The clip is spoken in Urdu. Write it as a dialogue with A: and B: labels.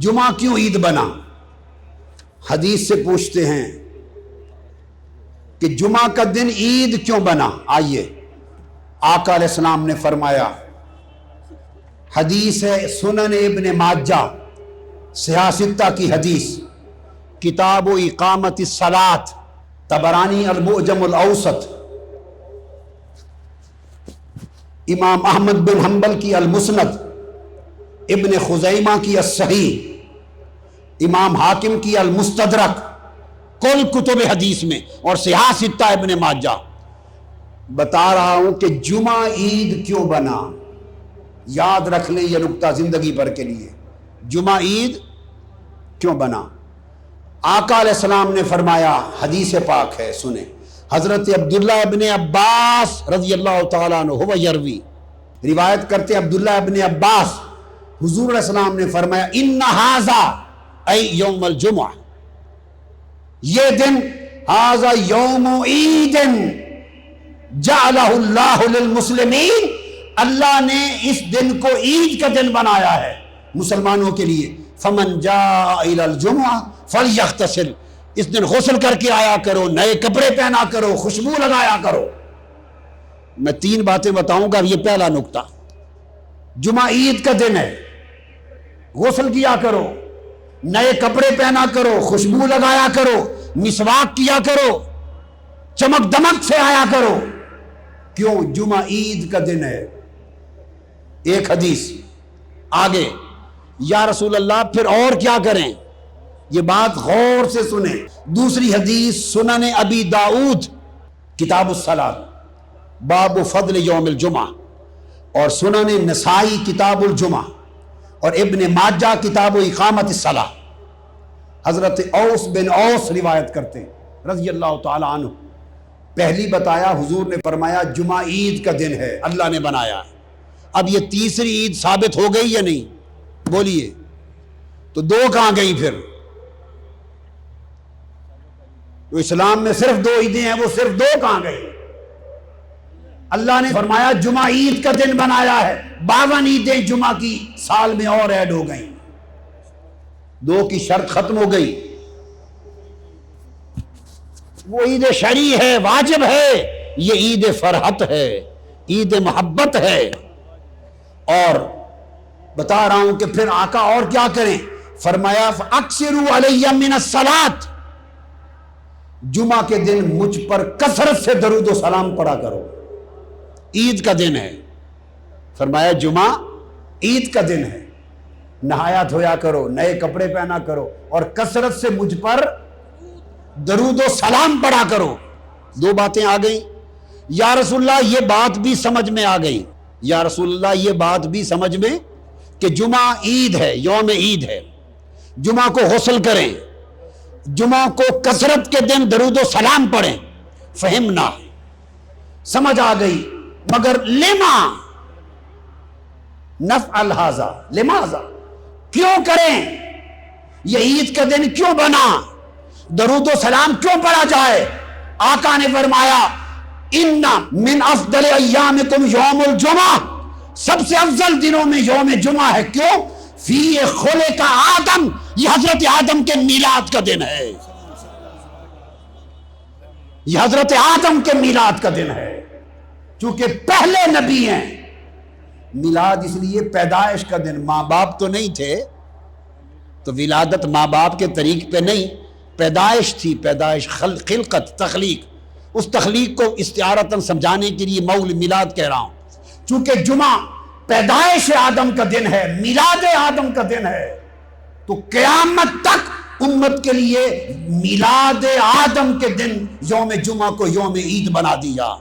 A: جمعہ کیوں عید بنا؟ حدیث سے پوچھتے ہیں کہ جمعہ کا دن عید کیوں بنا؟ آئیے، آقا علیہ السلام نے فرمایا، حدیث ہے سنن ابن ماجہ صحاح ستہ کی حدیث، کتاب و اقامت الصلاۃ، طبرانی المعجم الاوسط، امام احمد بن حنبل کی المسند، ابن خزیمہ کی الصحیح، امام حاکم کی المستدرک، کل کتب حدیث میں، اور صحاح ستہ ابن ماجہ۔ بتا رہا ہوں کہ جمعہ عید کیوں بنا، یاد رکھ لیں یہ نکتہ زندگی بھر کے لیے۔ جمعہ عید کیوں بنا؟ آقا علیہ السلام نے فرمایا، حدیث پاک ہے، سنیں، حضرت عبداللہ ابن عباس رضی اللہ تعالیٰ عنہ ہو یروی، روایت کرتے عبداللہ ابن عباس، حضور علیہ السلام نے فرمایا، ان ھذا ای یوم الجمعہ، یہ دن، ھذا یوم عید جعلہ اللہ للمسلمین، اللہ نے اس دن کو عید کا دن بنایا ہے مسلمانوں کے لیے۔ فمن جاء الی الجمعہ فلیغتسل، اس دن غسل کر کے آیا کرو، نئے کپڑے پہنا کرو، خوشبو لگایا کرو۔ میں 3 باتیں بتاؤں گا، یہ پہلا نکتہ، جمعہ عید کا دن ہے، غسل کیا کرو، نئے کپڑے پہنا کرو، خوشبو لگایا کرو، مسواک کیا کرو، چمک دمک سے آیا کرو۔ کیوں؟ جمعہ عید کا دن ہے۔ ایک حدیث آگے، یا رسول اللہ پھر اور کیا کریں؟ یہ بات غور سے سنیں۔ دوسری حدیث سنن ابی داؤد کتاب الصلاۃ باب فضل یوم الجمعہ، اور سنن نسائی کتاب الجمعہ، اور ابن ماجہ کتاب و اقامت الصلاۃ، حضرت اوس بن اوس روایت کرتے ہیں رضی اللہ تعالی عنہ۔ پہلی بتایا، حضور نے فرمایا جمعہ عید کا دن ہے، اللہ نے بنایا ہے۔ اب یہ تیسری عید ثابت ہو گئی یا نہیں؟ بولیے، تو 2 کہاں گئی پھر؟ تو اسلام میں صرف 2 عیدیں ہیں، وہ صرف 2 کہاں گئی؟ اللہ نے فرمایا جمعہ عید کا دن بنایا ہے، 52 عیدیں جمعہ کی سال میں اور ایڈ ہو گئیں، 2 کی شرط ختم ہو گئی۔ وہ عید شرعی ہے، واجب ہے، یہ عید فرحت ہے، عید محبت ہے۔ اور بتا رہا ہوں کہ پھر آقا اور کیا کریں؟ فرمایا فَأَكْثِرُوا عَلَيَّ مِنَ الصَّلَاةِ، جمعہ کے دن مجھ پر کثرت سے درود و سلام پڑھا کرو، عید کا دن ہے۔ فرمایا جمعہ عید کا دن ہے، نہایا دھویا کرو، نئے کپڑے پہنا کرو، اور کثرت سے مجھ پر درود و سلام پڑھا کرو۔ 2 باتیں آ گئیں۔ یا رسول اللہ یہ بات بھی سمجھ میں آ گئی، یا رسول اللہ یہ بات بھی سمجھ میں کہ جمعہ عید ہے، یوم عید ہے، جمعہ کو غسل کریں، جمعہ کو کثرت کے دن درود و سلام پڑھیں، فہمنا، سمجھ آ گئی، مگر لما نفعل ھذا، لماذا، کیوں کریں؟ یہ عید کا دن کیوں بنا؟ درود و سلام کیوں پڑھا جائے؟ آقا نے فرمایا ان من افضل ایامکم یوم الجمعہ، سب سے افضل دنوں میں یوم جمعہ ہے۔ کیوں؟ فی خلق آدم، یہ حضرت آدم کے میلاد کا دن ہے، یہ حضرت آدم کے میلاد کا دن ہے، چونکہ پہلے نبی ہیں۔ میلاد اس لیے پیدائش کا دن، ماں باپ تو نہیں تھے تو ولادت ماں باپ کے طریق پہ نہیں، پیدائش تھی، پیدائش، خلقت، تخلیق، اس تخلیق کو استعارتاً سمجھانے کے لیے مول میلاد کہہ رہا ہوں۔ چونکہ جمعہ پیدائش آدم کا دن ہے، میلاد آدم کا دن ہے، تو قیامت تک امت کے لیے میلاد آدم کے دن یوم جمعہ کو یوم عید بنا دیا۔